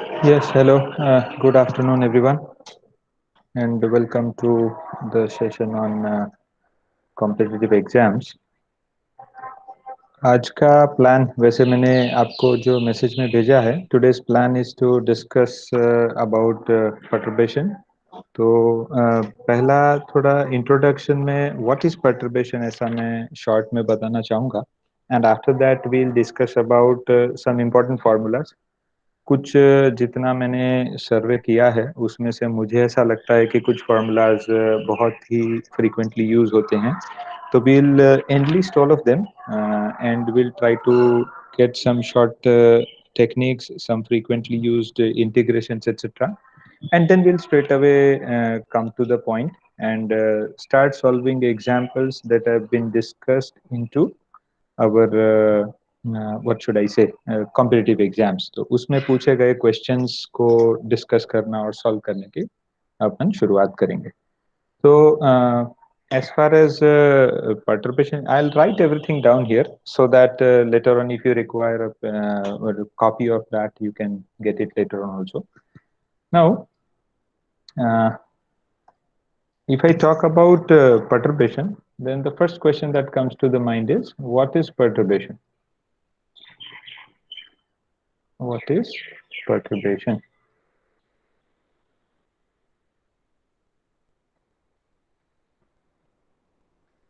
Yes, hello. Good afternoon, everyone, and welcome to the session on competitive exams. आज का plan वैसे मैंने आपको जो मैसेज में भेजा है today's plan is to discuss about perturbation. तो पहला थोड़ा इंट्रोडक्शन में व्हाट इज perturbation ऐसा मैं शॉर्ट में बताना चाहूँगा and after that we'll discuss about some important formulas. कुछ जितना मैंने सर्वे किया है उसमें से मुझे ऐसा लगता है कि कुछ फार्मूलाज बहुत ही फ्रीक्वेंटली यूज होते हैं. तो we'll enlist all of them and we'll try to get some short techniques, some frequently used integrations, etc. And then we'll straight away come to the point and start solving examples that have been discussed into our what should I say competitive exams. तो उसमें पूछे गए questions को discuss करना और solve करने की अपन शुरुआत करेंगे. So as far as perturbation, I'll write everything down here so that later on, if you require a copy of that, you can get it later on also. Now, uh, if I talk about perturbation, then the first question that comes to the mind is, what is perturbation? What is perturbation?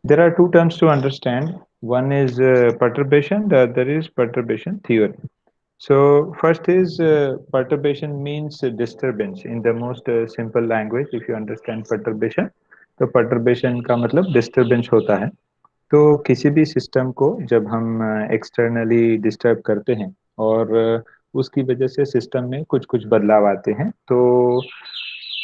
There are two terms to understand. One is perturbation, the other is perturbation theory. So first is perturbation means disturbance in the most simple language. If you understand perturbation, तो perturbation का मतलब disturbance होता है. तो किसी भी system को जब हम एक्सटर्नली डिस्टर्ब करते हैं और उसकी वजह से सिस्टम में कुछ कुछ बदलाव आते हैं तो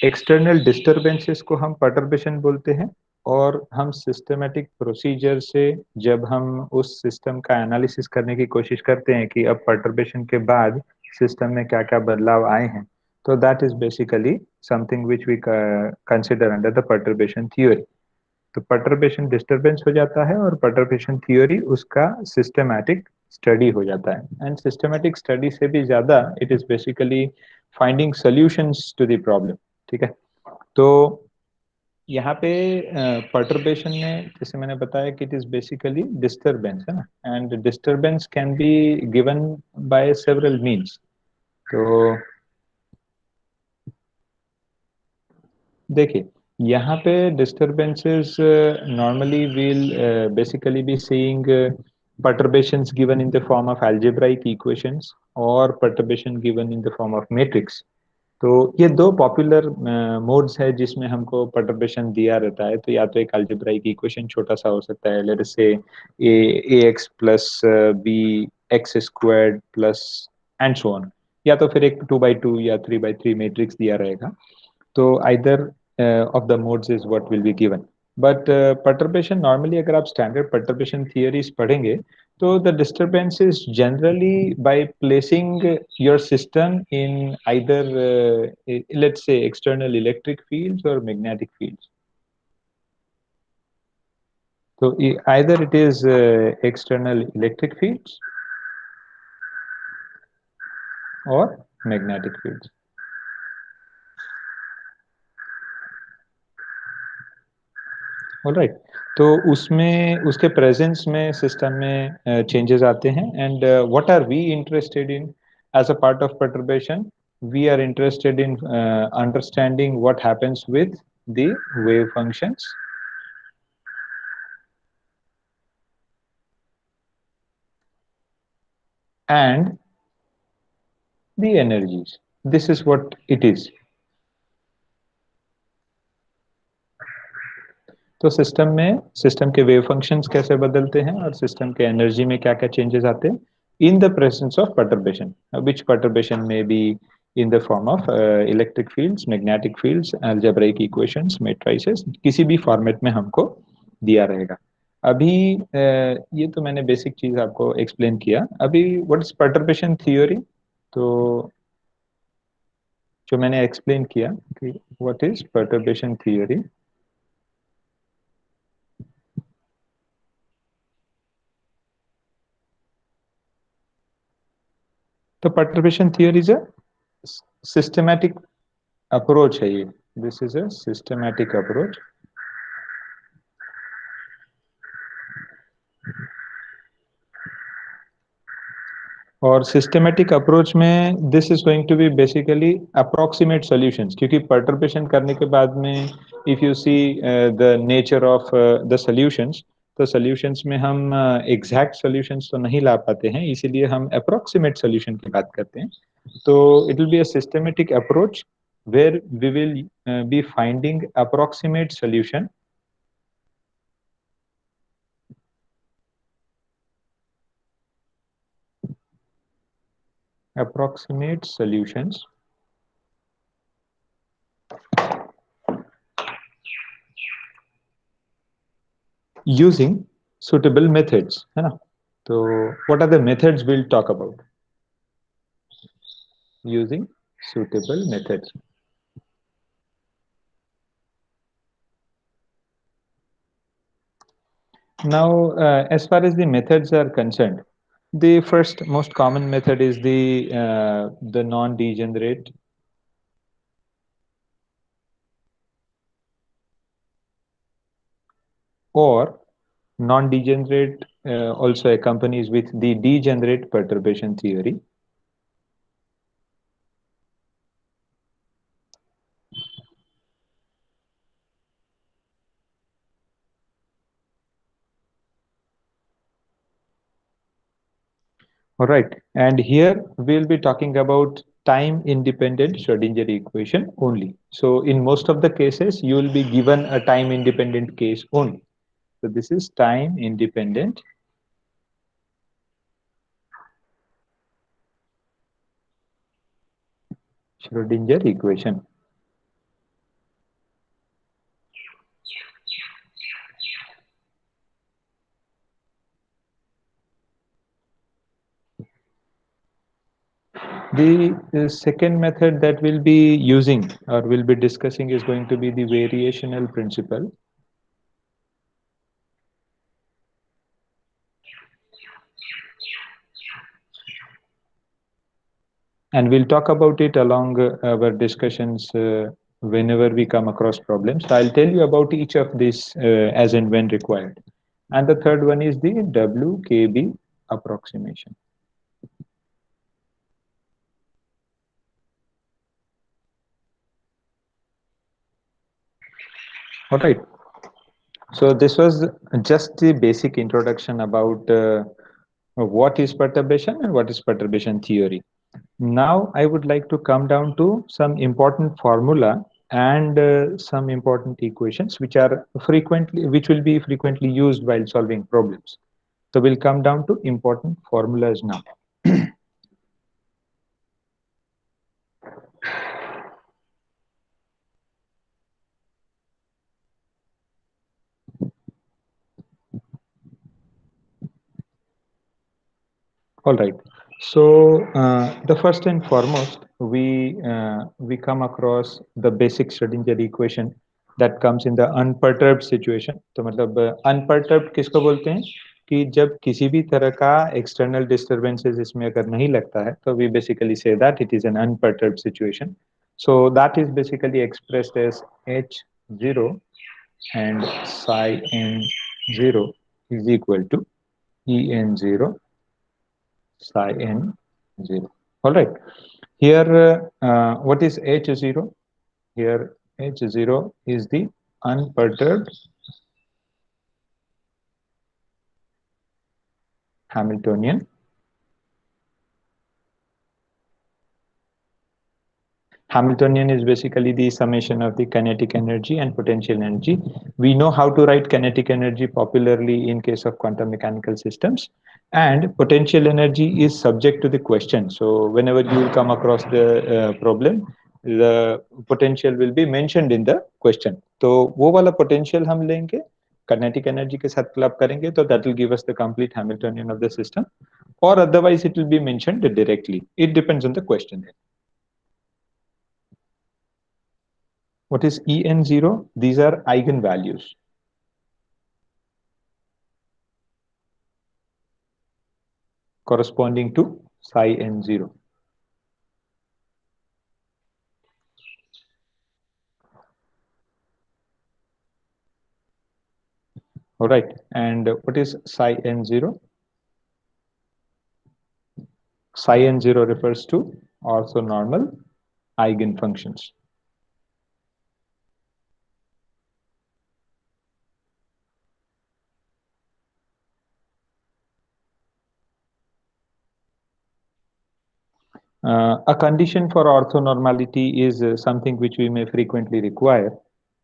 एक्सटर्नल डिस्टरबेंसेस को हम परटर्बेशन बोलते हैं. और हम सिस्टमेटिक प्रोसीजर से जब हम उस सिस्टम का एनालिसिस करने की कोशिश करते हैं कि अब परटर्बेशन के बाद सिस्टम में क्या क्या बदलाव आए हैं तो that is basically something which we consider under the perturbation theory. तो परटर्बेशन डिस्टरबेंस हो जाता है और परटर्बेशन थ्योरी उसका सिस्टमैटिक स्टडी हो जाता है. एंड सिस्टमैटिक स्टडी से भी ज्यादा it is basically finding solutions to the problem. ठीक है. तो यहाँ पे परटर्बेशन में जैसे मैंने बताया कि इट इज बेसिकली डिस्टरबेंस है ना. And disturbance can be given by several means. तो देखिए यहाँ पे disturbances normally will basically be seeing perturbations given in the form of algebraic equations or perturbation given in the form of matrix. तो ये दो popular modes है जिसमें हमको परटर्बेशन दिया रहता है. तो या तो एक अलजेब्राइक इक्वेशन छोटा सा हो सकता है, let us say a x plus b x squared plus and so on, या तो फिर एक 2 by 2 या 3 by 3 मैट्रिक्स दिया रहेगा. तो either of the modes is what will be given. But perturbation normally अगर आप स्टैंडर्ड परटर्बेशन थियरीज पढ़ेंगे तो the disturbance is generally by placing your system in either let's say external electric fields or magnetic fields. So either it is external electric fields or magnetic fields. Alright. तो उसमें उसके presence में system में changes आते हैं. And what are we interested in as a part of perturbation? We are interested in understanding what happens with the wave functions and the energies. This is what it is. तो system के wave functions कैसे बदलते हैं और system के energy में क्या क्या चेंजेस आते हैं in the presence of perturbation, which perturbation में be in the form of electric fields, magnetic fields, algebraic equations, matrices, किसी भी फॉर्मेट में हमको दिया रहेगा. अभी ये तो मैंने बेसिक चीज आपको एक्सप्लेन किया. अभी व्हाट इज परटर्बेशन थ्योरी? तो जो मैंने एक्सप्लेन किया कि व्हाट इज परटर्बेशन थ्योरी. तो perturbation theory is a systematic approach है ये. This is a systematic approach. और सिस्टमेटिक अप्रोच में this is going to be basically approximate solutions, क्योंकि परटर्बेशन करने के बाद में if you see the nature of the solutions, तो सॉल्यूशंस में हम एग्जैक्ट सॉल्यूशंस तो नहीं ला पाते हैं, इसीलिए हम अप्रोक्सीमेट सॉल्यूशन की बात करते हैं. तो it will be a systematic approach where we will be finding approximate solutions using suitable methods, है ना. तो what are the methods we'll talk about? Using suitable methods. Now, as far as the methods are concerned, the first most common method is the non-degenerate or non-degenerate also accompanies with the degenerate perturbation theory. All right, and here we'll be talking about time-independent Schrodinger equation only. So in most of the cases, you will be given a time-independent case only. So this is time-independent Schrodinger equation. The second method that we'll be using or we'll be discussing is going to be the variational principle. And we'll talk about it along our discussions whenever we come across problems. So I'll tell you about each of these as and when required. And the third one is the WKB approximation. All right. So this was just the basic introduction about what is perturbation and what is perturbation theory. Now I would like to come down to some important formula and some important equations which will be frequently used while solving problems. So we'll come down to important formulas now. All right. So the first and foremost, we come across the basic Schrodinger equation that comes in the unperturbed situation. तो मतलब unperturbed किसको बोलते हैं कि जब किसी भी तरह का external disturbances इसमें अगर नहीं लगता है, तो we basically say that it is an unperturbed situation. So that is basically expressed as H0 and psi n0 is equal to En0 psi n0. All right. Here, what is H0? Here, H0 is the unperturbed Hamiltonian. Hamiltonian is basically the summation of the kinetic energy and potential energy. We know how to write kinetic energy popularly in case of quantum mechanical systems, and potential energy is subject to the question. So whenever you will come across the problem, the potential will be mentioned in the question. तो वो वाला potential हम लेंगे, kinetic energy के साथ club करेंगे, तो that will give us the complete Hamiltonian of the system, or otherwise it will be mentioned directly. It depends on the question. What is En0? These are eigenvalues. Corresponding to psi n0. All right. And what is psi n0? Psi n0 refers to orthonormal eigenfunctions. A condition for orthonormality is something which we may frequently require.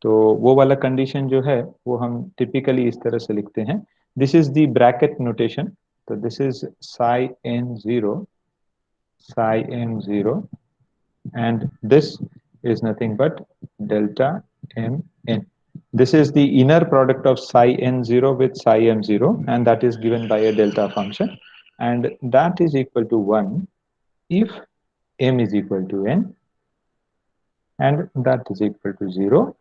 तो वो वाला condition जो है वो हम typically इस तरह से लिखते हैं. This is the bracket notation. So this is psi n0, and this is nothing but delta mn. This is the inner product of psi n0 with psi m0, and that is given by a delta function, and that is equal to 1 if m is equal to n, and that is equal to 0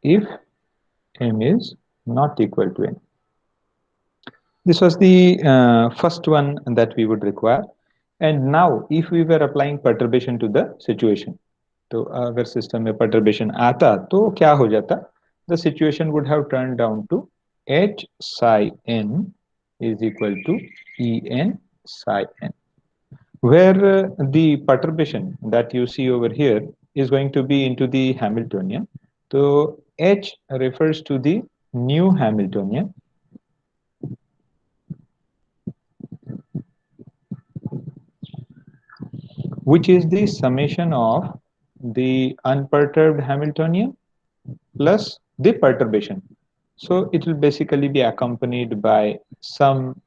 if m is not equal to n. This was the first one that we would require. And now if we were applying perturbation to the situation, तो अगर system में perturbation आता तो क्या हो जाता? The situation would have turned down to h psi n is equal to en psi n, where the perturbation that you see over here is going to be into the Hamiltonian. So h refers to the new Hamiltonian, which is the summation of the unperturbed Hamiltonian plus the perturbation. So it will basically be accompanied by some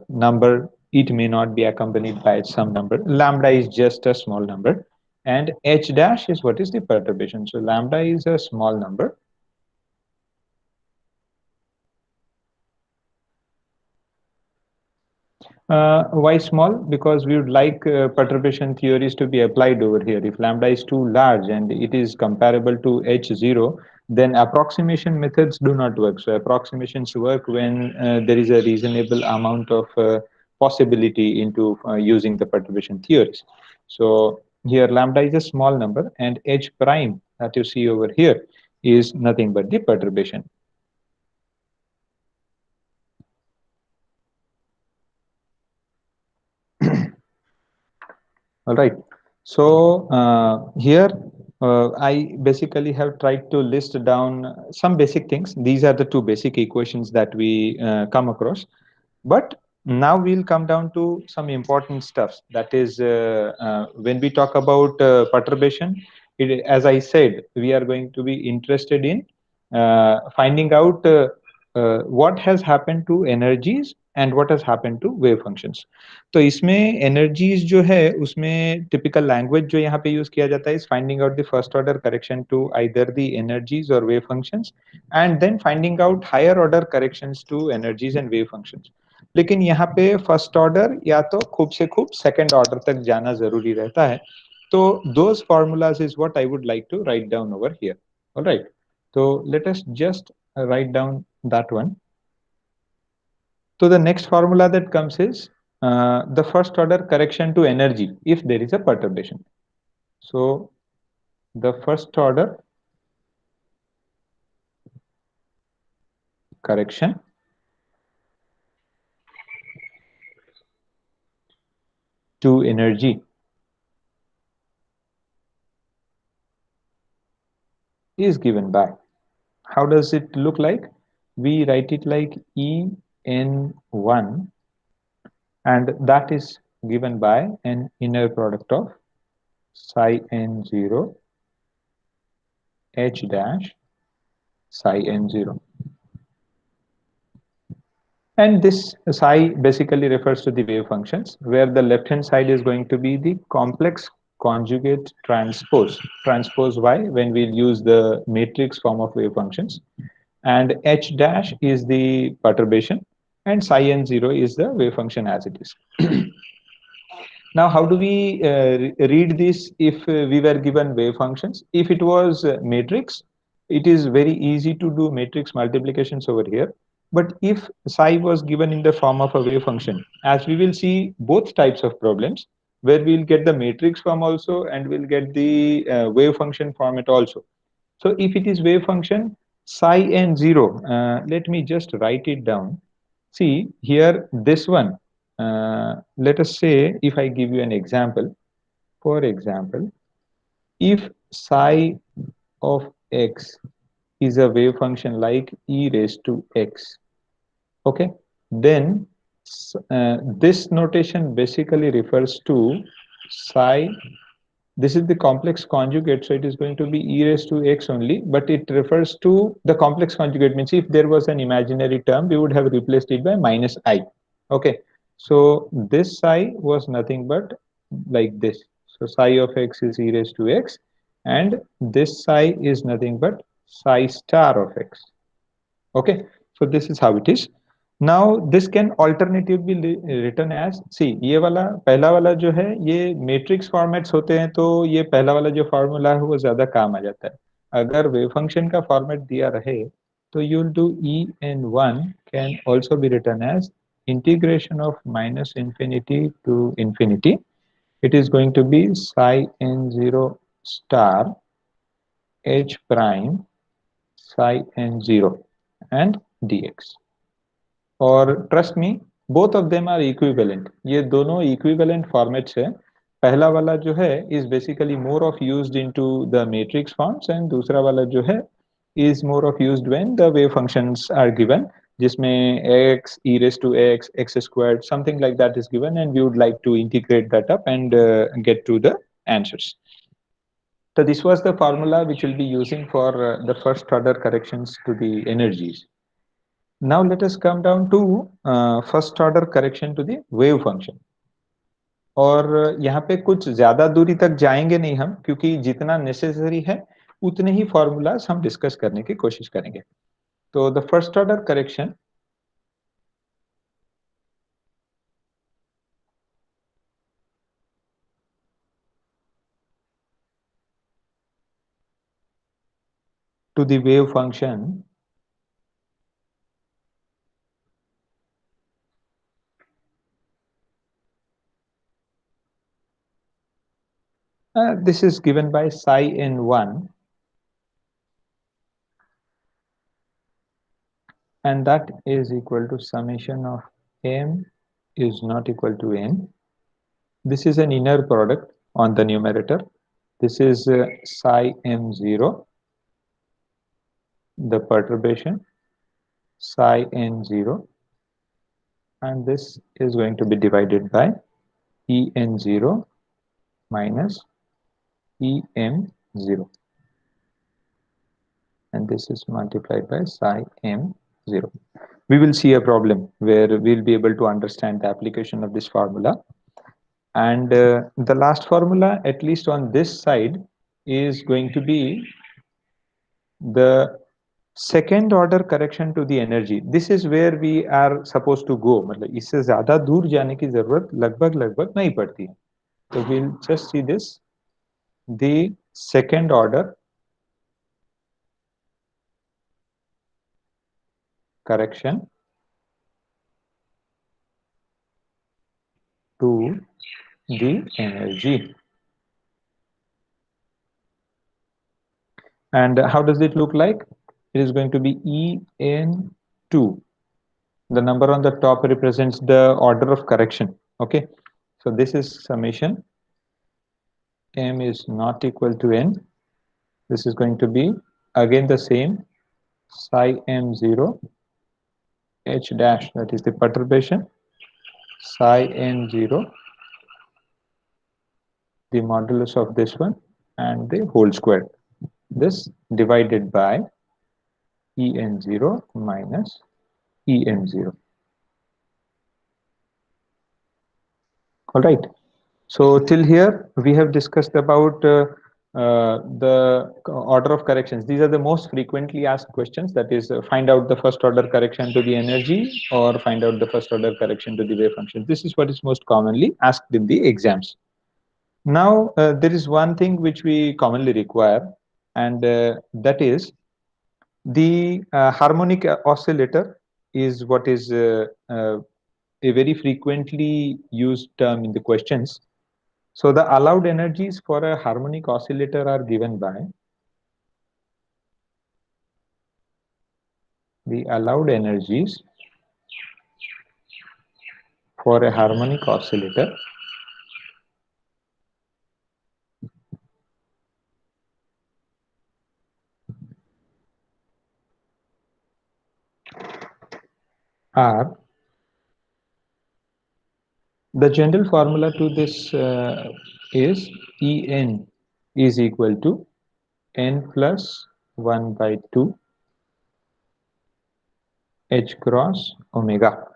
number. It may not be accompanied by some number. Lambda is just a small number, and h dash is what is the perturbation. So lambda is a small number. Why small? Because we would like perturbation theories to be applied over here. If lambda is too large and it is comparable to h0, then approximation methods do not work. So approximations work when there is a reasonable amount of possibility into using the perturbation theories. So here lambda is a small number, and h prime that you see over here is nothing but the perturbation. All right. So here I basically have tried to list down some basic things. These are the two basic equations that we come across. But now we'll come down to some important stuff. That is, when we talk about perturbation, as I said, we are going to be interested in finding out what has happened to energies and what has happened to wave functions. तो इसमें energies जो है उसमें typical language जो यहाँ पे use किया जाता है is finding out the first order correction to either the energies or wave functions, and then finding out higher order corrections to energies and wave functions. लेकिन यहाँ पे फर्स्ट ऑर्डर या तो खूब से खूब सेकंड ऑर्डर तक जाना जरूरी रहता है. तो those formulas is what I would like to write down over here. All right. So let us just write down that one. So the next formula that comes is the first order correction to energy if there is a perturbation. So the first order correction to energy is given by, how does it look like? We write it like En1, and that is given by an inner product of psi n0 h dash psi n0. And this psi basically refers to the wave functions, where the left hand side is going to be the complex conjugate transpose. Transpose y when we use the matrix form of wave functions. And h dash is the perturbation, and psi n0 is the wave function as it is. Now, how do we read this if we were given wave functions? If it was matrix, it is very easy to do matrix multiplications over here. But if psi was given in the form of a wave function, as we will see both types of problems, where we'll get the matrix form also and we'll get the wave function format also. So if it is wave function, psi n 0, let me just write it down. See here, this one, let us say, if I give you an example. For example, if psi of x is a wave function like e raised to x, okay, then this notation basically refers to psi. This is the complex conjugate, so it is going to be e raised to x only, but it refers to the complex conjugate. Means if there was an imaginary term, we would have replaced it by minus I. Okay, so this psi was nothing but like this. So psi of x is e raised to x, and this psi is nothing but psi star of x. Okay, so this is how it is. Now this can alternatively be written as, see, ये वाला पहला वाला जो है ये matrix formats होते हैं, तो ये पहला वाला जो फॉर्मूला है वो ज्यादा काम आ जाता है। अगर वेव फंक्शन का फॉर्मेट दिया रहे तो you will do E N one can also be written as integration of minus infinity to infinity, it is going to be psi n0 star h prime psi n0 and dx. और trust me, both of them are equivalent, ये दोनों equivalent formats है। पहला वाला जो है is basically more of used into the matrix forms, and दूसरा वाला जो है is more of used when the wave functions are given, जिसमें x e raised to x x squared something like that is given, and we would like to integrate that up and get to the answers. So this was the formula which we'll be using for the first order corrections to the energies. Now let us come down to first order correction to the wave function. और यहाँ पे कुछ ज्यादा दूरी तक जाएंगे नहीं हम, क्योंकि जितना नेसेसरी है उतने ही फॉर्मूलाज हम डिस्कस करने की कोशिश करेंगे। तो the first order correction to the wave function this is given by psi n1, and that is equal to summation of m is not equal to n. This is an inner product on the numerator. This is psi m0, the perturbation, psi n0, and this is going to be divided by en0 minus em0, and this is multiplied by psi m0. We will see a problem where we'll be able to understand the application of this formula. And the last formula, at least on this side, is going to be the second order correction to the energy. This is where we are supposed to go. मतलब इससे ज़्यादा दूर जाने की ज़रूरत लगभग लगभग नहीं पड़ती है। So we'll just see this, the second order correction to the energy. And how does it look like? It is going to be En2. The number on the top represents the order of correction. Okay, so this is summation. M is not equal to n. This is going to be again the same, psi m0 h dash, that is the perturbation, psi n0, the modulus of this one, and the whole square. This divided by en0 minus em0. All right. So till here we have discussed about the order of corrections. These are the most frequently asked questions. That is, find out the first order correction to the energy, or find out the first order correction to the wave function. This is what is most commonly asked in the exams. Now there is one thing which we commonly require, and that is the harmonic oscillator is what is a very frequently used term in the questions. So the allowed energies for a harmonic oscillator are given by the allowed energies for a harmonic oscillator are, the general formula to this is En is equal to n plus 1 by 2 h cross omega.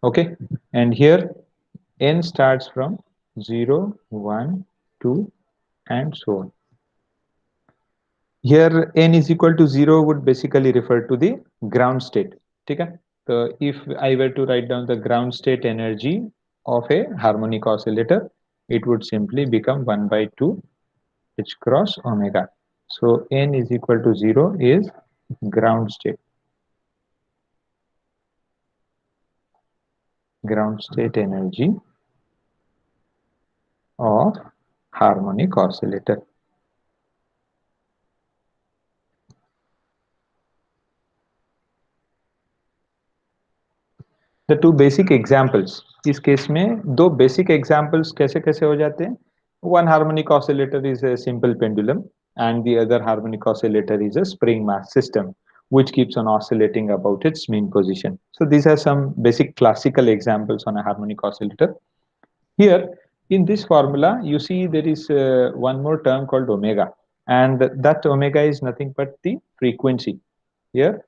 Okay, and here n starts from 0, 1, 2, and so on. Here n is equal to 0 would basically refer to the ground state. Okay? So if I were to write down the ground state energy of a harmonic oscillator, it would simply become 1 by 2 h cross omega. So n is equal to 0 is ground state. Ground state energy of harmonic oscillator. The two basic examples, इस case में दो basic examples कैसे कैसे हो जाते हैं. One harmonic oscillator is a simple pendulum and the other harmonic oscillator is a spring mass system which keeps on oscillating about its mean position. So these are some basic classical examples on a harmonic oscillator. Here in this formula you see there is one more term called omega, and that omega is nothing but the frequency. Here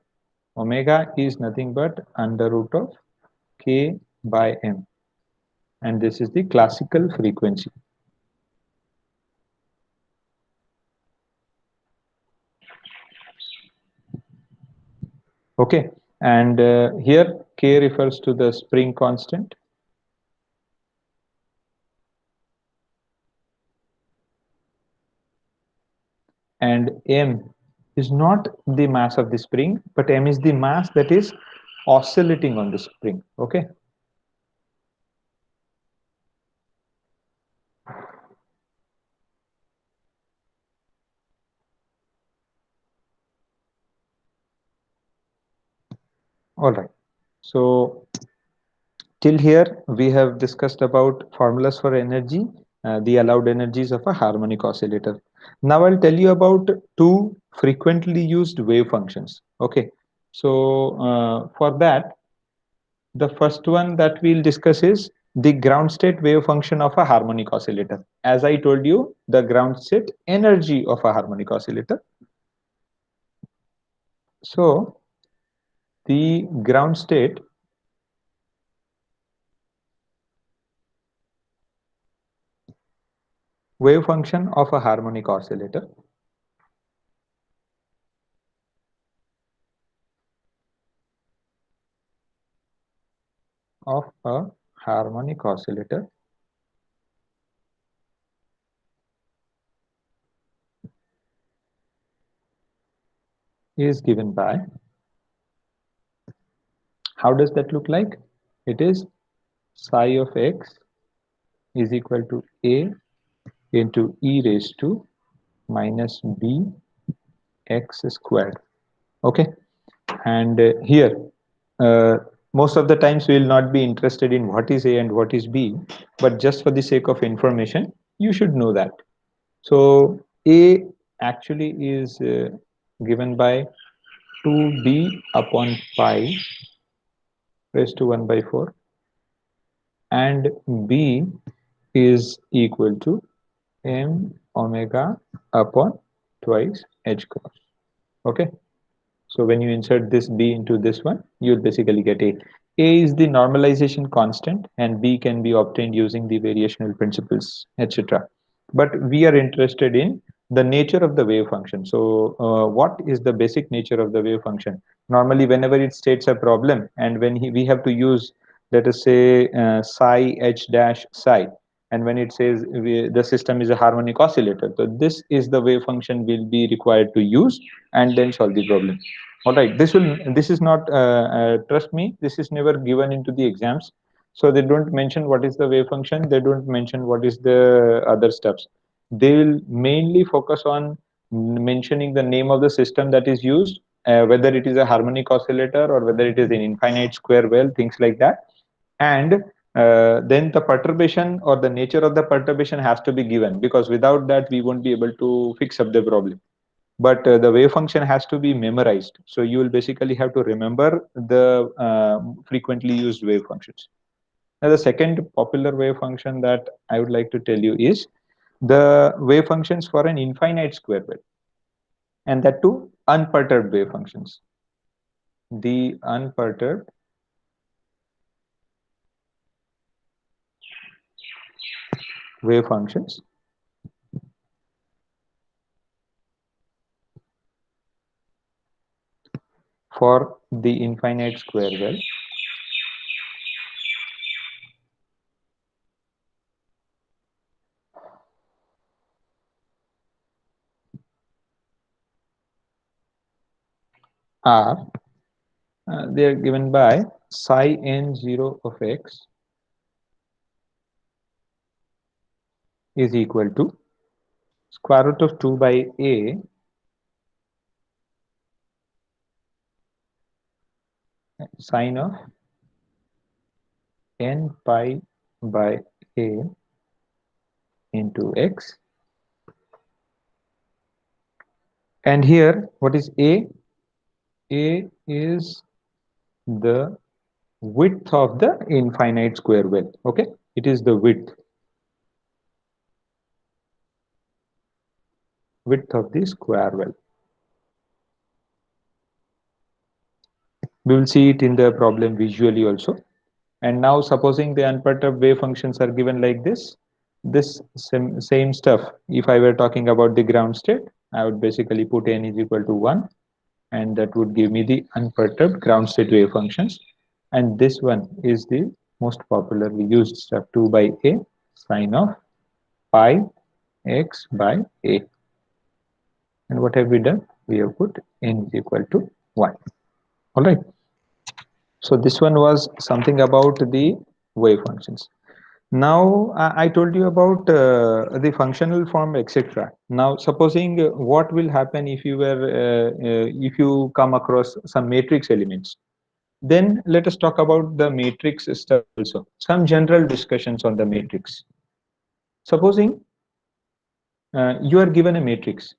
omega is nothing but under root of k by m, and this is the classical frequency. Okay, and here k refers to the spring constant, and m is not the mass of the spring, but m is the mass that is oscillating on the spring. Okay, all right. So till here we have discussed about formulas for energy, the allowed energies of a harmonic oscillator. Now I'll tell you about two frequently used wave functions. Okay, so for that, the first one that we'll discuss is the ground state wave function of a harmonic oscillator. As I told you, the ground state energy of a harmonic oscillator. So the ground state wave function of a harmonic oscillator of a harmonic oscillator is given by, how does that look like? It is psi of x is equal to a into e raised to minus b x squared. Okay, and here uh, most of the times we will not be interested in what is a and what is b, but just for the sake of information you should know that. So a actually is given by 2b upon pi raised to 1 by 4, and b is equal to m omega upon twice h cross. Okay, so when you insert this b into this one, you'll basically get a. A is the normalization constant, and b can be obtained using the variational principles, etc. But we are interested in the nature of the wave function. So what is the basic nature of the wave function? Normally, whenever it states a problem, and when we have to use, let us say, psi h dash psi, and when it says the system is a harmonic oscillator, so this is the wave function we'll be required to use and then solve the problem. All right, this is not trust me, this is never given into the exams. So they don't mention what is the wave function, they don't mention what is the other steps. They will mainly focus on mentioning the name of the system that is used whether it is a harmonic oscillator or whether it is an infinite square well, things like that. And then the perturbation or the nature of the perturbation has to be given, because without that we won't be able to fix up the problem. But the wave function has to be memorized, so you will basically have to remember the frequently used wave functions. Now the second popular wave function that I would like to tell you is the wave functions for an infinite square wave, and that too unperturbed wave functions. The unperturbed wave functions for the infinite square well are they are given by psi n0 of x is equal to square root of 2 by a sine of n pi by a into x. And here, what is a? A is the width of the infinite square well. Okay, it is the width of the square well. We will see it in the problem visually also. And now supposing the unperturbed wave functions are given like this same stuff, if I were talking about the ground state, I would basically put n is equal to 1, and that would give me the unperturbed ground state wave functions. And this one is the most popularly used stuff, 2 by a sine of pi x by a. And what have we done? We have put n is equal to 1. All right. So this one was something about the wave functions. Now I told you about the functional form, etc. Now supposing what will happen if you were if you come across some matrix elements. Then let us talk about the matrix stuff also. Some general discussions on the matrix. Supposing you are given a matrix.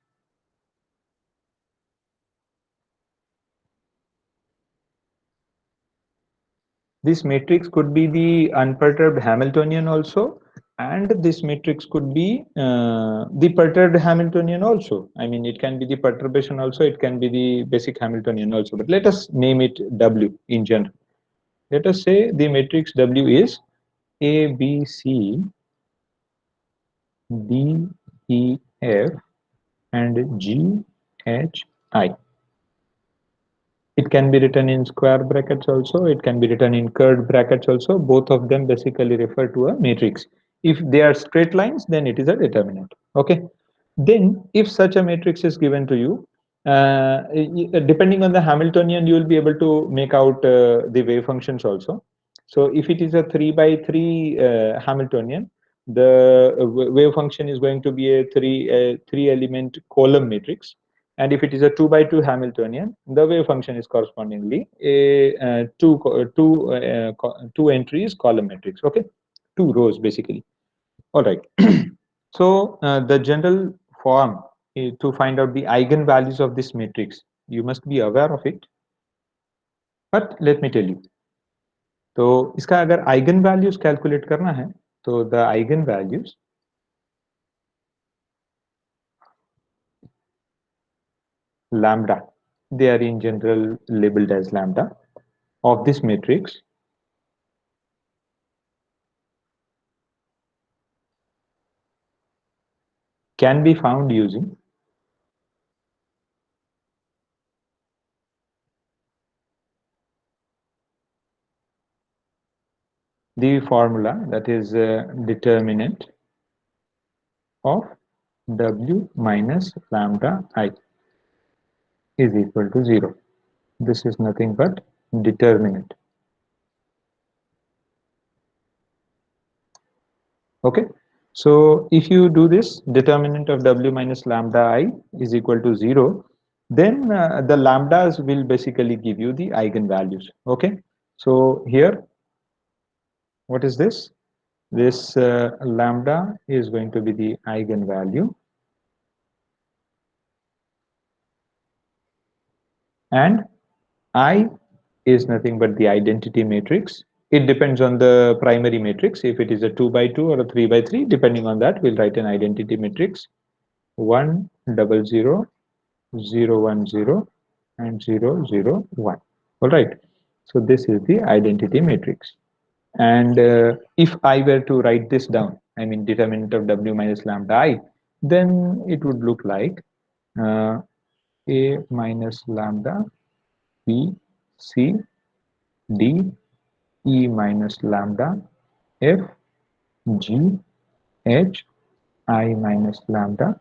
This matrix could be the unperturbed Hamiltonian also, and this matrix could be the perturbed Hamiltonian also. I mean, it can be the perturbation also, it can be the basic Hamiltonian also, but let us name it W in general. Let us say the matrix W is A, B, C, D, E, F, and G, H, I. It can be written in square brackets also, it can be written in curved brackets also. Both of them basically refer to a matrix. If they are straight lines, then it is a determinant. Okay. Then if such a matrix is given to you, depending on the Hamiltonian, you will be able to make out the wave functions also. So if it is a 3 by 3 Hamiltonian, the wave function is going to be a three element column matrix. And if it is a 2 by 2 Hamiltonian, the wave function is correspondingly a two entries column matrix. Okay, two rows basically. All right. So the general form to find out the eigenvalues of this matrix, you must be aware of it. But let me tell you. तो इसका अगर eigenvalues calculate करना है, तो the eigenvalues lambda, they are in general labeled as lambda of this matrix can be found using the formula that is determinant of W minus lambda I is equal to 0. This is nothing but determinant. Okay. So if you do this, determinant of W minus lambda I is equal to 0, then the lambdas will basically give you the eigenvalues. Okay, so here what is this? This lambda is going to be the eigenvalue, and I is nothing but the identity matrix. It depends on the primary matrix. If it is a 2 by 2 or a 3 by 3, depending on that, we'll write an identity matrix 1 0 0 0 1 0 and 0 0 1. All right. So this is the identity matrix. And if I were to write this down, I mean determinant of W minus lambda I, then it would look like uh, A minus lambda B C D E minus lambda F G H I minus lambda,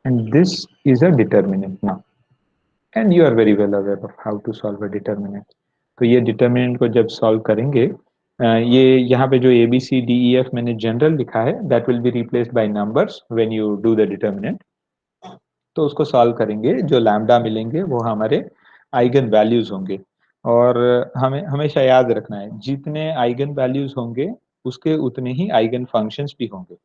and this is a determinant now. And you are very well aware of how to solve a determinant. तो ये determinant को जब solve करेंगे, ये यहाँ पे जो A B C D E F मैंने general लिखा है, that will be replaced by numbers when you do the determinant. तो उसको सॉल्व करेंगे, जो लैम्डा मिलेंगे वो हमारे आइगन वैल्यूज होंगे। और हमें हमेशा याद रखना है, जितने आइगन वैल्यूज होंगे उसके उतने ही आइगन फंक्शंस भी होंगे।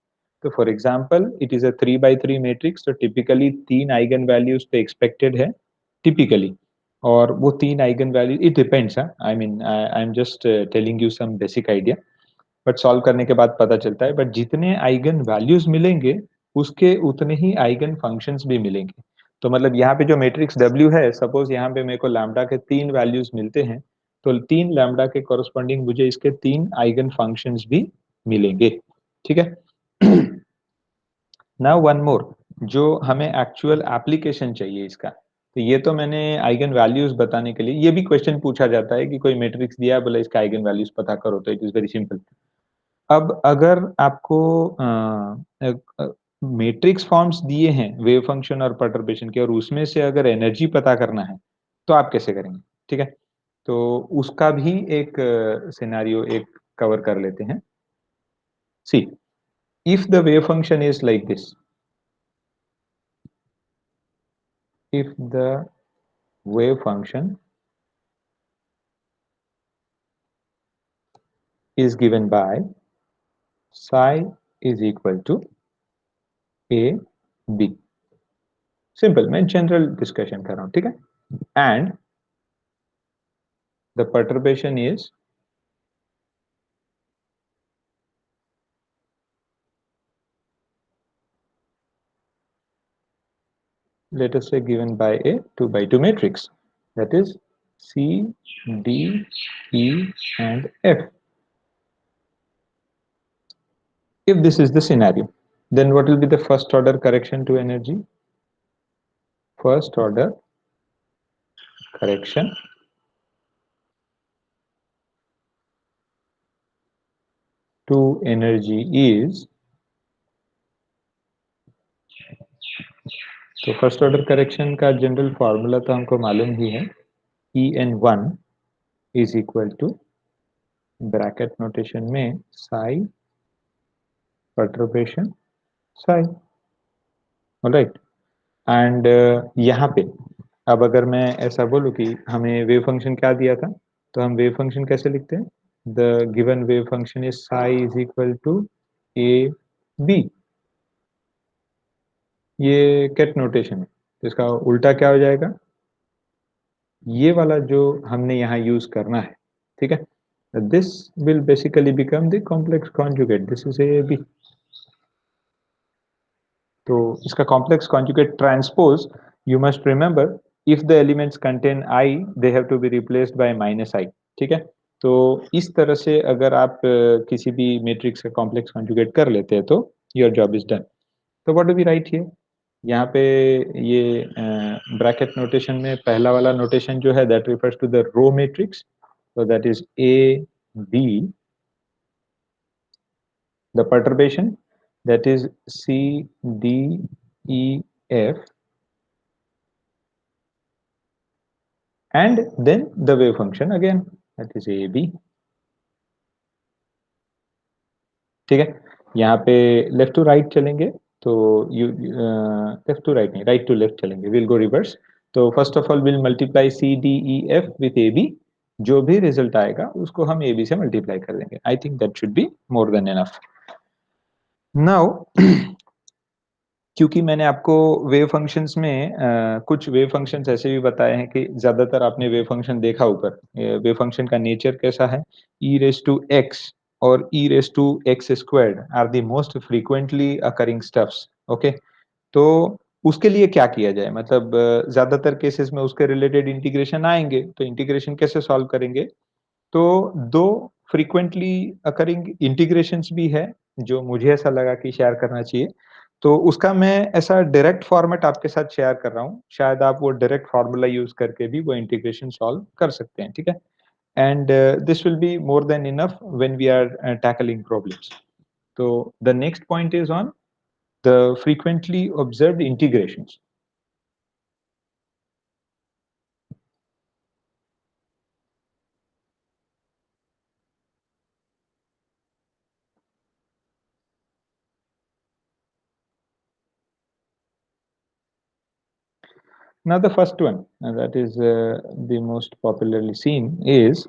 तो for example it is a 3 by 3 matrix, तो टिपिकली 3 आइगन वैल्यूज तो एक्सपेक्टेड है टिपिकली। और वो 3 eigen value, it depends, I mean I am just telling you some basic idea, but solve करने के बाद पता चलता है। बट जितने आइगन वैल्यूज मिलेंगे उसके उतने ही आइगन फंक्शंस भी मिलेंगे। तो मतलब यहाँ पे जो मैट्रिक्स W है, सपोज यहाँ पे मेरे को लैम्डा के 3 वैल्यूज मिलते हैं, तो 3 लैम्डा के कॉरस्पॉन्डिंग मुझे इसके 3 आइगन फंक्शंस भी मिलेंगे। ठीक है। नाउ वन मोर, जो हमें एक्चुअल एप्लीकेशन चाहिए इसका, तो ये तो मैंने आइगन वैल्यूज बताने के लिए, ये भी क्वेश्चन पूछा जाता है कि कोई मैट्रिक्स दिया है, बोला इसका आइगन वैल्यूज पता करो, तो इट इज वेरी सिंपल। अब अगर आपको मैट्रिक्स फॉर्म्स दिए हैं वेव फंक्शन और परटर्बेशन के, और उसमें से अगर एनर्जी पता करना है तो आप कैसे करेंगे? ठीक है, तो उसका भी एक सिनेरियो एक कवर कर लेते हैं। See, if the wave function is like this, if the wave function is given by psi is equal to a b, simple, मैं जनरल डिस्कशन कर रहा हूं, ठीक है, and the perturbation is let us say given by a 2 by 2 matrix, that is C, D, E and F. If this is the scenario, then what will be the first order correction to energy? First order correction to energy is, तो first order correction का general formula तो हमको मालूम ही है, En1 is equal to bracket notation में psi perturbation psi. Alright, and यहाँ पे अब अगर मैं ऐसा बोलूँ कि हमें वेव फंक्शन क्या दिया था, तो हम वेव फंक्शन कैसे लिखते हैं? The given wave function is psi is equal to A B, ये कैट नोटेशन है, तो इसका उल्टा क्या हो जाएगा? ये वाला जो हमने यहाँ यूज करना है, ठीक है, this will basically become the complex conjugate, this is a b. तो इसका complex conjugate transpose, you must remember, if the elements contain i they have to be replaced by minus i. ठीक है, तो इस तरह से अगर आप किसी भी मैट्रिक्स का कॉम्प्लेक्स कॉन्जुगेट कर लेते हैं तो योर जॉब इज डन। तो what do we write here? यहाँ पे ये ब्रैकेट नोटेशन में पहला वाला नोटेशन जो है that refers to the row matrix, so that is A, B, the perturbation that is C, D, E, F, and then the wave function again, that is A, B. ठीक है, यहाँ पे left to right चलेंगे, तो you left to right नहीं, right to left चलेंगे, will go reverse. तो first of all will multiply C D E F with A B, जो भी रिजल्ट आएगा उसको हम ए बी से मल्टीप्लाई कर देंगे। I think that should be more than enough. Now क्योंकि मैंने आपको वेव फंक्शंस में कुछ वेव फंक्शंस ऐसे भी बताए हैं कि ज्यादातर आपने वेव फंक्शन देखा ऊपर, वेव फंक्शन का नेचर कैसा है, ई रेस टू एक्स और e raise to x squared are the most frequently occurring stuffs. Okay, तो उसके लिए क्या किया जाए, मतलब ज्यादातर केसेस में उसके रिलेटेड इंटीग्रेशन आएंगे, तो इंटीग्रेशन कैसे सॉल्व करेंगे। तो दो फ्रीक्वेंटली अकरिंग इंटीग्रेशंस भी है जो मुझे ऐसा लगा कि शेयर करना चाहिए, तो उसका मैं ऐसा डायरेक्ट फॉर्मेट आपके साथ शेयर कर रहा हूँ, शायद आप वो डायरेक्ट फार्मूला यूज करके भी वो इंटीग्रेशन सॉल्व कर सकते हैं, ठीक है। And this will be more than enough when we are tackling problems. तो the next point is on the frequently observed integrations. Now the first one that is the most popularly seen is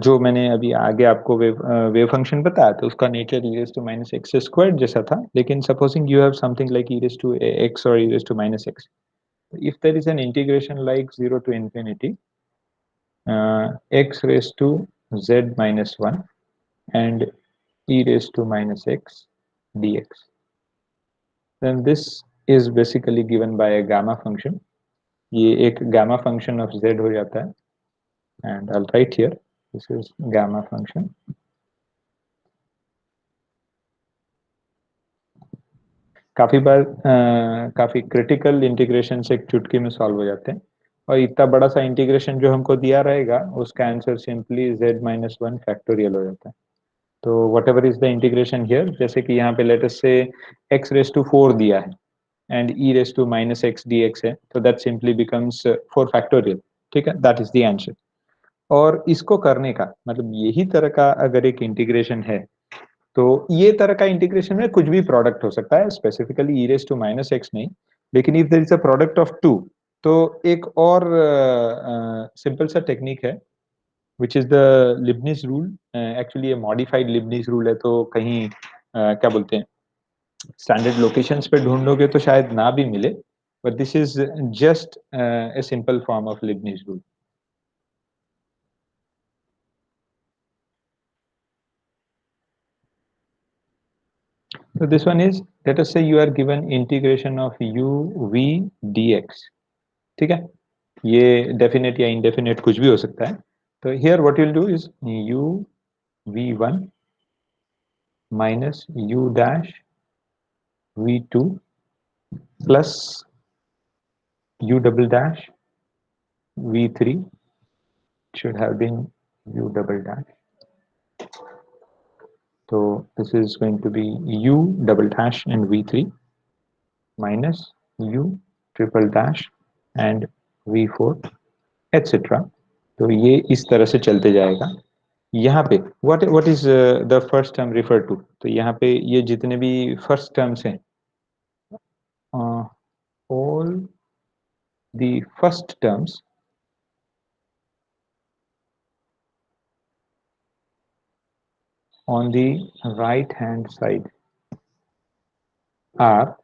जो मैंने अभी आगे आपको wave function बताया तो उसका nature e raise to minus x square जैसा था, लेकिन supposing you have something like e raise to x और e raise to minus x, if there is an integration like 0 to infinity x raised to z minus 1 and e raised to minus x dx, then this is basically given by a gamma function। ये एक gamma function of z हो जाता है, and I'll write here this is gamma function। काफी बार काफी critical integration से एक चुटकी में सॉल्व हो जाते हैं, और इतना बड़ा सा इंटीग्रेशन जो हमको दिया रहेगा उसका answer simply z minus one factorial हो जाता है। तो what ever is the integration here, जैसे कि यहाँ पे let's say x race to 4 दिया है and e raise to minus x d x है, तो दैट सिंपली बिकम्स 4 फैक्टोरियल, ठीक है, दैट इज द आंसर। और इसको करने का मतलब यही तरह का अगर एक इंटीग्रेशन है, तो ये तरह का इंटीग्रेशन में कुछ भी प्रोडक्ट हो सकता है, specifically e raise to minus x नहीं, लेकिन if there is a product of two, तो एक और सिंपल सा टेक्निक है which is the Leibniz rule. Actually ये मॉडिफाइड लिबनिज रूल है, तो कहीं क्या बोलते हैं स्टैंडर्ड लोकेशंस पे ढूंढोगे तो शायद ना भी मिले, but this is just a simple form of Leibniz rule. So this one is, let us say you are given integration of u v dx, ठीक है, ये डेफिनेट या इनडेफिनेट कुछ भी हो सकता है। तो here what will do is u v1 minus u dash v2 plus u double dash v3 should have been u double dash, so this is going to be u double dash and v3 minus u triple dash and v4 etc। तो ये इस तरह से चलते जाएगा। यहाँ पे what is the first term refer to, तो यहाँ पे ये जितने भी फर्स्ट टर्म्स हैं, all the first terms on the right hand side are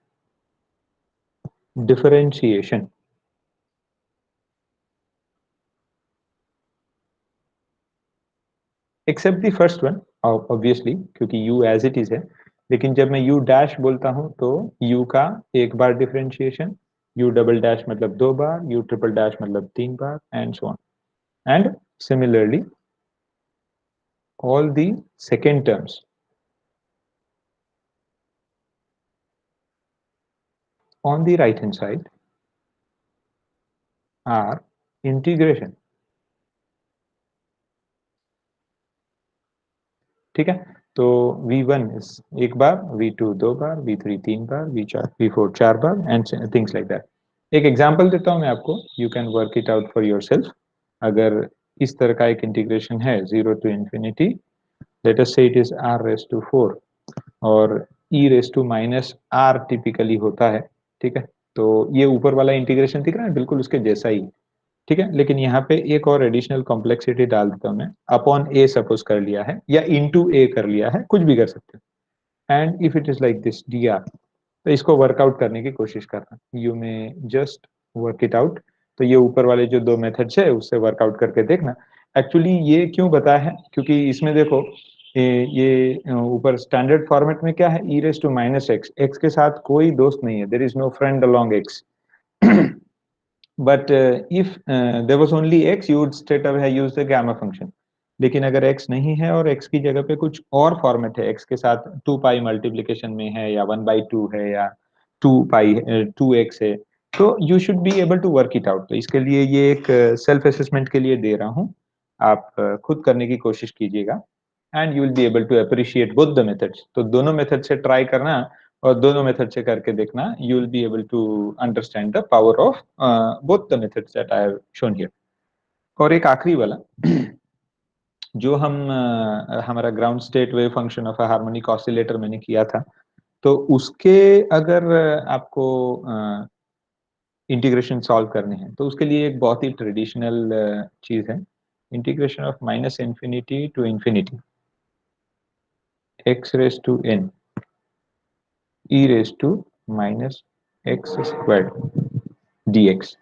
differentiation except the first one obviously, क्योंकि u as it is है, लेकिन जब मैं u डैश बोलता हूं तो u का एक बार डिफरेंशिएशन, u डबल डैश मतलब दो बार, u ट्रिपल डैश मतलब तीन बार, and so on. And similarly all the second terms on the right hand side are integration, ठीक है। तो v1 एक बार, v2 दो बार, v3 तीन बार, v4 चार बार, एंड थिंग्स लाइक दैट। एक एग्जांपल देता हूं मैं आपको, you can work it out for yourself. अगर इस तरह का एक इंटीग्रेशन है 0 to infinity, let us say it is r raise to 4 और e raise to minus r typically होता है, ठीक है। तो ये ऊपर वाला इंटीग्रेशन दिख रहा है बिल्कुल उसके जैसा ही, ठीक है। लेकिन यहाँ पे एक और एडिशनल कॉम्प्लेक्सिटी डाल देता हूँ मैं, अपॉन ए सपोज कर लिया है या इनटू ए कर लिया है, कुछ भी कर सकते हो। And if it is like this D R, तो इसको वर्कआउट करने की कोशिश करना, you may just work it out. तो ये ऊपर वाले जो दो मेथड्स है उससे वर्कआउट करके देखना। एक्चुअली ये क्यों बताया है, क्योंकि इसमें देखो ये ऊपर स्टैंडर्ड फॉर्मेट में क्या है, e raise to minus x, x के साथ कोई दोस्त नहीं है, there is no friend along x. But if there was only x you would straight away use the gamma function. लेकिन अगर एक्स नहीं है और एक्स की जगह पे कुछ और फॉर्मेट है, एक्स के साथ टू पाई मल्टीप्लीकेशन में है या वन बाई टू है या टू पाई टू एक्स है, तो you should be able to work it out. तो इसके लिए ये एक सेल्फ असेसमेंट के लिए दे रहा हूँ, आप खुद करने की कोशिश कीजिएगा and you will be able to appreciate both the methods. तो दोनों मेथड से ट्राई करना और दोनों मेथड से करके देखना, you will be able to understand the power of both the methods that I have shown here. और एक आखिरी वाला जो हम हमारा ground state wave function of a harmonic oscillator मैंने किया था, तो उसके अगर आपको इंटीग्रेशन सॉल्व करने हैं तो उसके लिए एक बहुत ही ट्रेडिशनल चीज है, integration of minus infinity to infinity x raise to n e raise to minus x square dx।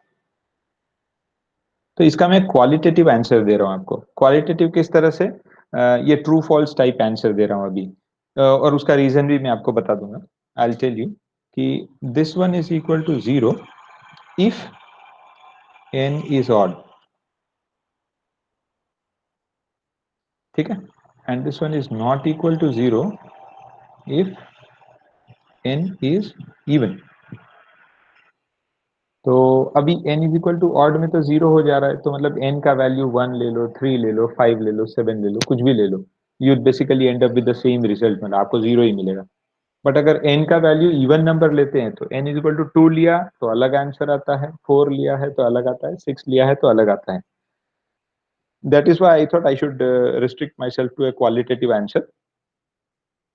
तो इसका मैं क्वालिटेटिव आंसर दे रहा हूं आपको। क्वालिटेटिव किस तरह से, ये ट्रू फॉल्स टाइप आंसर दे रहा हूं अभी, और उसका रीजन भी मैं आपको बता दूंगा। आई विल टेल यू कि this one is equal to zero if n is odd, ठीक है, and this one is not equal to zero if n is even. तो अभी n is equal to odd में तो zero हो जा रहा है, तो मतलब n का वैल्यू वन ले लो, थ्री ले लो, फाइव ले लो, सेवन ले लो, कुछ भी ले लो, you basically end up with the same result, मतलब आपको जीरो ही मिलेगा। बट अगर n का वैल्यू इवन नंबर लेते हैं तो n is equal to two लिया तो अलग आंसर आता है, फोर लिया है तो अलग आता है, सिक्स लिया है तो अलग आता है। That is why I thought I should restrict myself to a qualitative answer,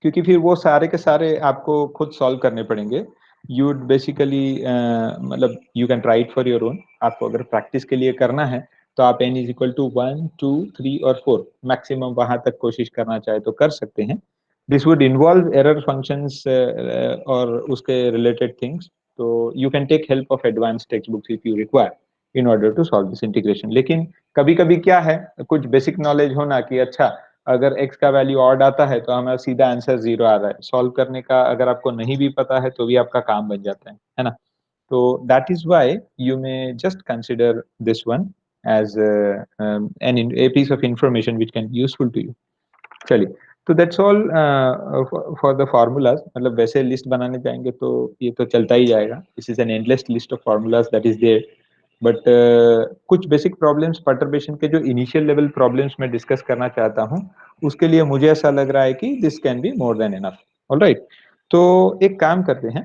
क्योंकि फिर वो सारे के सारे आपको खुद सॉल्व करने पड़ेंगे। यू वुड बेसिकली मतलब you can try it for your own. आपको अगर प्रैक्टिस के लिए करना है तो आप n is equal to one two three और फोर मैक्सिमम वहां तक कोशिश करना चाहे तो कर सकते हैं। This would involve error functions और उसके रिलेटेड थिंग्स, तो you can take help of advance text books if you require in order to solve this integration. लेकिन कभी कभी क्या है, कुछ बेसिक नॉलेज होना कि अच्छा अगर x का वैल्यू ऑड आता है तो हमारा सीधा आंसर जीरो आ रहा है, सॉल्व करने का अगर आपको नहीं भी पता है तो भी आपका काम बन जाता है ना। तो that is why you may just consider this one as an a piece of information which can be useful to you. चलिए, तो that's all for the formulas. मतलब वैसे लिस्ट बनाने जाएंगे तो ये तो चलता ही जाएगा, this is an endless list of formulas that is there. But कुछ बेसिक प्रॉब्लम्स पर्टर्बेशन के जो इनिशियल लेवल प्रॉब्लम्स मैं डिस्कस करना चाहता हूँ, उसके लिए मुझे ऐसा लग रहा है कि this can be more than enough. Alright, तो एक काम करते हैं,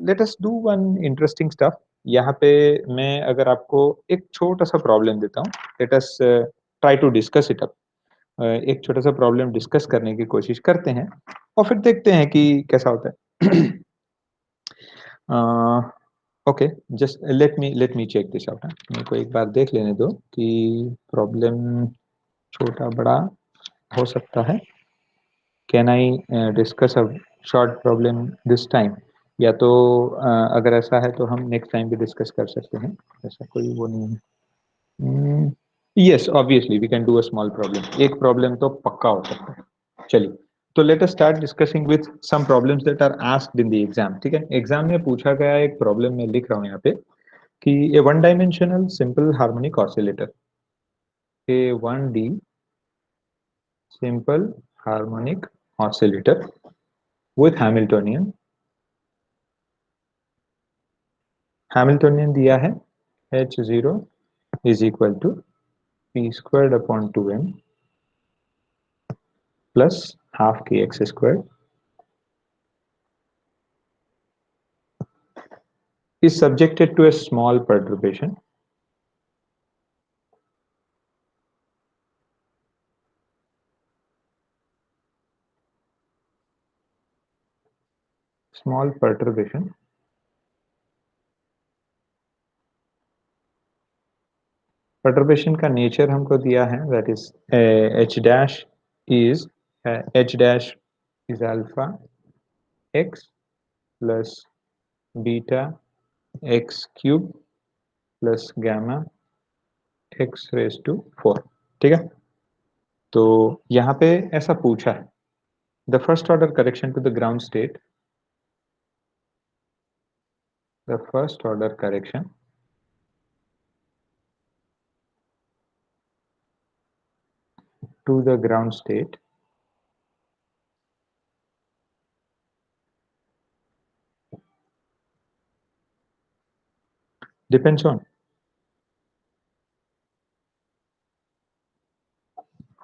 let us do one interesting stuff. यहाँ पे मैं अगर आपको एक छोटा सा प्रॉब्लम देता हूँ, let us try to discuss it up. एक छोटा सा प्रॉब्लम डिस्कस करने की कोशिश करते हैं और फिर देखते हैं कि कैसा होता है। Okay, just let me check this out. मेरे को एक बार देख लेने दो कि प्रॉब्लम छोटा बड़ा हो सकता है। Can I discuss a short problem this time, या तो अगर ऐसा है तो हम नेक्स्ट टाइम भी डिस्कस कर सकते हैं, ऐसा कोई वो नहीं है। Yes, obviously we can do a small problem, एक प्रॉब्लम तो पक्का हो सकता है। चलिए, तो let us start discussing with some problems that are asked in the exam. ठीक है, एग्जाम में पूछा गया एक प्रॉब्लम में लिख रहा हूँ यहाँ पे कि a one dimensional simple harmonic oscillator, a one D simple harmonic oscillator with Hamiltonian दिया है h zero is equal to p squared upon two m plus half k x square is subjected to a small perturbation small perturbation perturbation का नेचर हमको दिया है, that is H dash is alpha x plus beta x cube plus gamma x raise to 4। ठीक है, तो यहाँ पे ऐसा पूछा है, the first order correction to the ground state, the first order correction to the ground state depends on,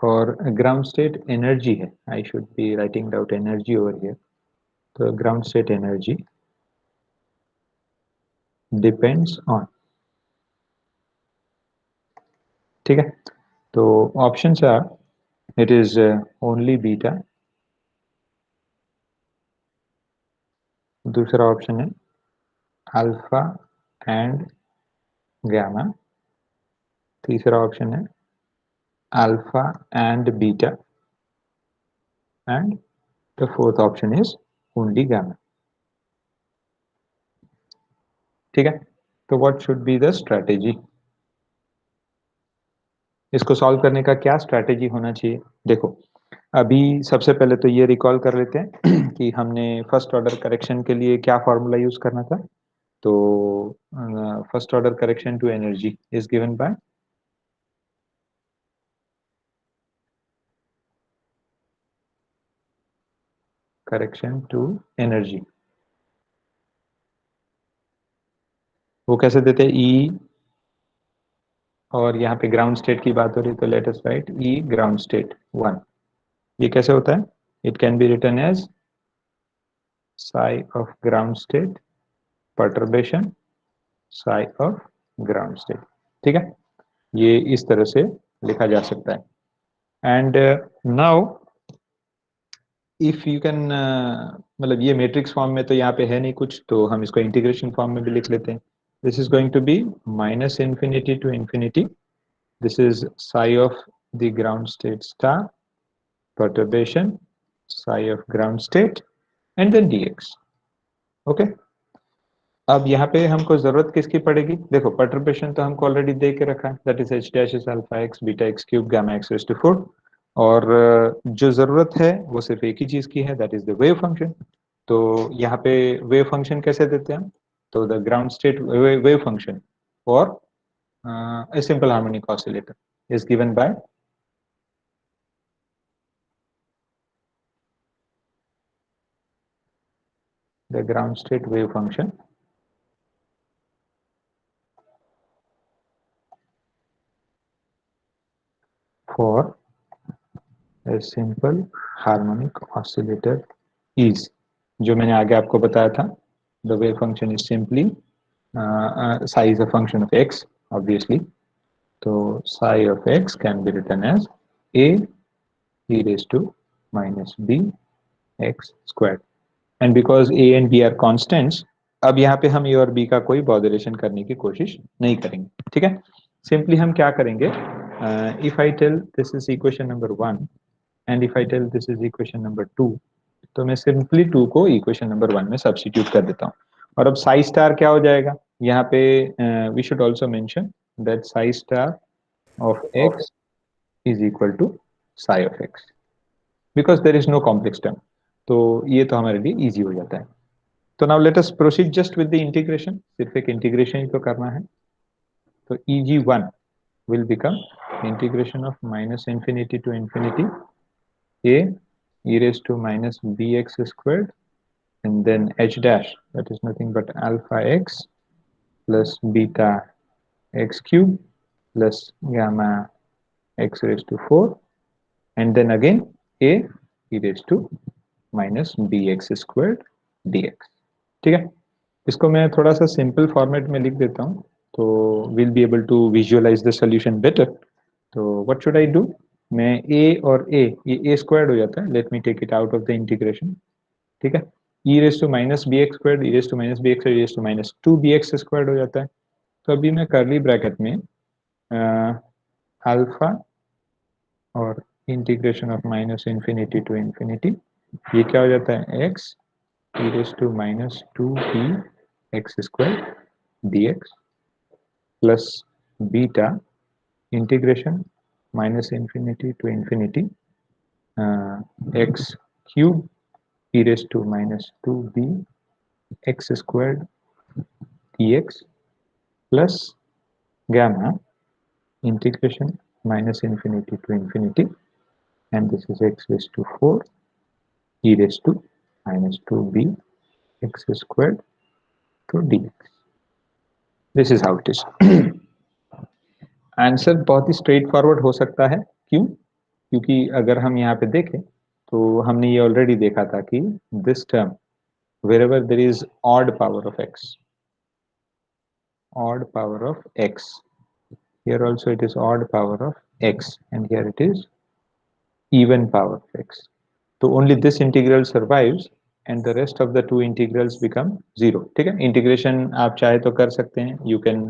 और ground state energy है, I should be writing doubt energy over here, तो ground state energy depends on. ठीक है, तो option are it is only beta, दूसरा option है alpha and gamma, तीसरा option है alpha and beta, and the fourth option is only gamma. ठीक है, तो what should be the strategy, इसको सॉल्व करने का क्या स्ट्रेटेजी होना चाहिए। देखो, अभी सबसे पहले तो ये रिकॉल कर लेते हैं कि हमने फर्स्ट ऑर्डर करेक्शन के लिए क्या फॉर्मूला यूज करना था। तो first order correction to energy is given by correction to energy, वो कैसे देते हैं, ई, और यहाँ पे ग्राउंड स्टेट की बात हो रही है तो let us write E ground state 1। ये कैसे होता है, it can be written as psi of ground state perturbation psi of ground state. ठीक है, ये इस तरह से लिखा जा सकता है। And now if you can, मतलब ये मैट्रिक्स फॉर्म में तो यहाँ पे है नहीं कुछ, तो हम इसको इंटीग्रेशन फॉर्म में भी लिख लेते हैं। This is going to be minus infinity to infinity, this is psi of the ground state star perturbation psi of ground state and then dx। Okay, अब यहाँ पे हमको जरूरत किसकी पड़ेगी, देखो परटर्बेशन तो हमको ऑलरेडी दे के रखा है, that is H dash is alpha x beta x cube gamma x raise to 4, और जो जरूरत है वो सिर्फ एक ही चीज की है, that is the wave function. तो यहाँ पे वेव फंक्शन कैसे देते हैं, तो the ground state wave function for a simple harmonic oscillator is given by the ground state wave function for a simple harmonic oscillator is, जो मैंने आगे आपको बताया था, the wave function is simply psi is a function of x obviously, तो psi of x can be written as a e raised to minus b x squared, and because a and b are constants, अब यहाँ पे हम a और b का कोई botheration करने की कोशिश नहीं करेंगे। ठीक है, सिंपली हम क्या करेंगे, if I tell this is equation number 1 and if I tell this is equation number 2, तो मैं सिंपली 2 को इक्वेशन नंबर 1 में सब्स्टिट्यूट कर देता हूँ। और अब साई स्टार क्या हो जाएगा, यहाँ पे we should also mention that psi star of x is equal to psi of x, because there is no complex term, तो ये तो हमारे लिए इजी हो जाता है। तो now let us proceed just with the integration, सिर्फ एक इंटीग्रेशन ही तो करना है। तो eg1 will become integration of minus infinity to infinity a e raised to minus bx squared, and then h dash, that is nothing but alpha x plus beta x cube plus gamma x raised to 4, and then again a e raised to minus bx squared dx। ठीक है, इसको मैं थोड़ा सा simple format में लिख देता हूँ, तो will be able to visualise the solution better. तो व्हाट शुड आई डू, मैं a और a, ये a स्क्वायर्ड हो जाता है, let me take it out of the integration. ठीक है, e raise to minus b x squared, e raise to minus b x, e raise to minus 2 bx squared हो जाता है। तो अभी मैं करली ब्रैकेट में अल्फा और integration of minus infinity to infinity, ये क्या हो जाता है x e raise to minus 2b x square dx plus beta integration minus infinity to infinity x cube e raise to minus 2b x square dx प्लस gamma integration minus infinity to infinity, and this is x raised to 4 e raised to minus 2b x squared to dx. This is how it is. Answer बहुत ही straight forward हो सकता है, क्यों? क्योंकि अगर हम यहाँ पे देखें तो हमने ये ऑलरेडी देखा था कि this term wherever there is odd power of x, odd power of x, here also it is odd power of x, and here it is even power of x. So only this integral survives and the rest of the two integrals become zero. ठीक है, integration आप चाहे तो कर सकते हैं, you can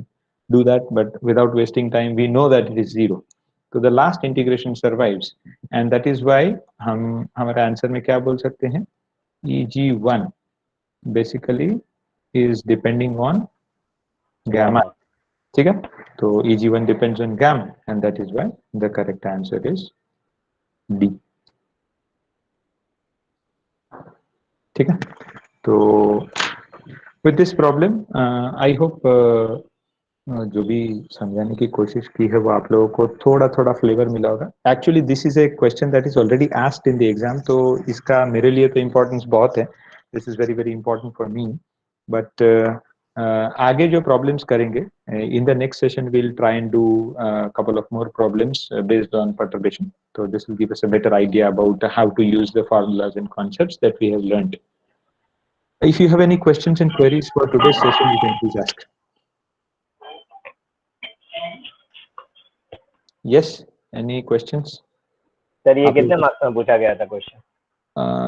do that, but without wasting time we know that it is zero. So the last integration survives, and that is why हम हमारे आंसर में क्या बोल सकते हैं, EG1 basically is depending on gamma. ठीक है, तो EG1 depends on gamma, and that is why the correct answer is D. ठीक है, तो with this problem I hope जो भी समझाने की कोशिश की है वो आप लोगों को थोड़ा थोड़ा फ्लेवर मिला होगा. Actually this is A question that is already asked in the exam, तो इसका मेरे लिए तो इम्पोर्टेंस बहुत है. This is very very important for me. But आगे जो प्रॉब्लम्स करेंगे in the next session will try and do couple of more problems based on perturbation. So this will give us a better idea about how to use the formulas and concepts that we have learned. If you have any questions and queries for today's session, you can please ask. Yes, any questions? Sir ये कितने marks में पूछा गया था question?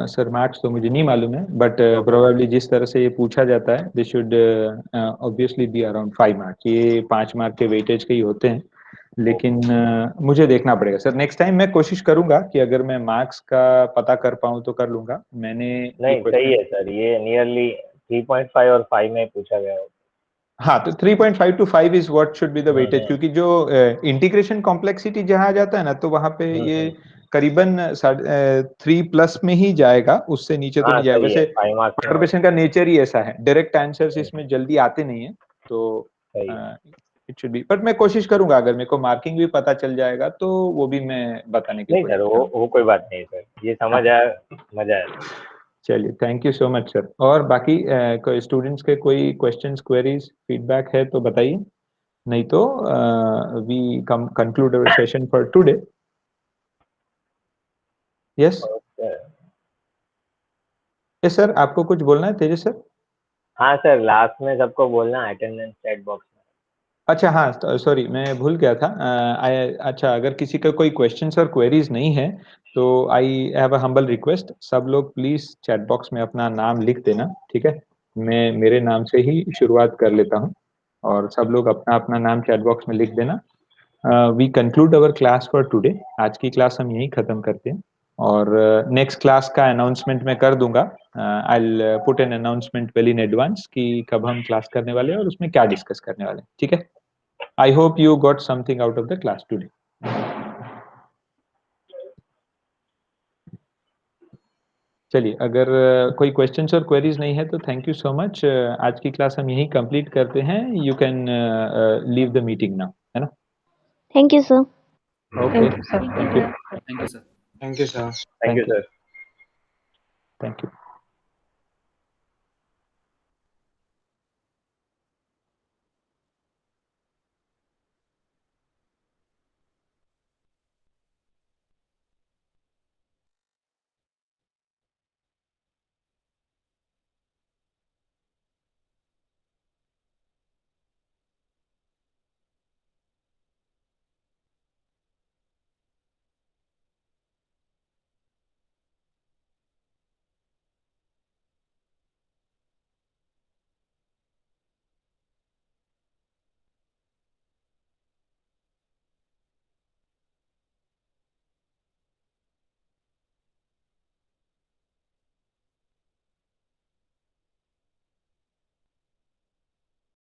Sir marks तो मुझे नहीं मालूम है, बट प्रोबेबली जिस तरह से ये पूछा जाता है this should obviously be around 5 marks. ये 5 मार्क के वेटेज के ही होते हैं, लेकिन मुझे देखना पड़ेगा सर. नेक्स्ट टाइम मैं कोशिश करूंगा कि अगर मैं मार्क्स का पता कर पाऊं तो कर लूंगा. मैंने नहीं सही है सर, ये नियरली 3.5 और 5 में पूछा गया है. हाँ, तो 3.5 to 5 is what should be the weightage, क्योंकि जो इंटीग्रेशन कॉम्प्लेक्सिटी जहां आ जाता है ना, तो वहां पे ये करीबन 3 प्लस में ही जाएगा, उससे नीचे तो नहीं जाएगा. वैसे परटर्बेशन का नेचर ही ऐसा है, डायरेक्ट आंसर्स इसमें जल्दी आते नहीं है, तो इट शुड बी. बट मैं कोशिश करूंगा, अगर मेरे को मार्किंग भी पता चल जाएगा तो वो भी मैं बताने की कोशिश करूंगा. नहीं सर, वो कोई बात नहीं सर, ये समझ आया, मजा आया. चलिए, thank you so much sir. और बाकी कोई स्टूडेंट्स के कोई क्वेश्चंस, क्वेरीज, फीडबैक है तो बताइए, नहीं तो we conclude our session for today. Yes yes sir, आपको कुछ बोलना है तेजस सर? हाँ सर, लास्ट में सबको बोलना अटेंडेंस चैट बॉक्स में. अच्छा हाँ, सॉरी मैं भूल गया था. अच्छा, अगर किसी का कोई क्वेश्चंस और क्वेरीज नहीं है तो I have a humble request, सब लोग प्लीज चैट बॉक्स में अपना नाम लिख देना. ठीक है, मैं मेरे नाम से ही शुरुआत कर लेता हूँ और सब लोग अपना अपना नाम चैट बॉक्स में लिख देना. We conclude our class for today. आज की क्लास हम यहीं खत्म करते हैं, और नेक्स्ट क्लास का अनाउंसमेंट मैं कर दूंगा. I will put an announcement well in advance कि कब हम क्लास करने वाले हैं और उसमें क्या डिस्कस करने वाले हैं. ठीक है, I hope you got something out of the class today. चलिए, अगर कोई क्वेश्चंस और क्वेरीज नहीं है तो थैंक यू सो मच. आज की क्लास हम यहीं कंप्लीट करते हैं. You can leave the meeting now, है ना? Thank you sir. Okay, thank you sir. Thank you sir. Thank you sir. Thank you.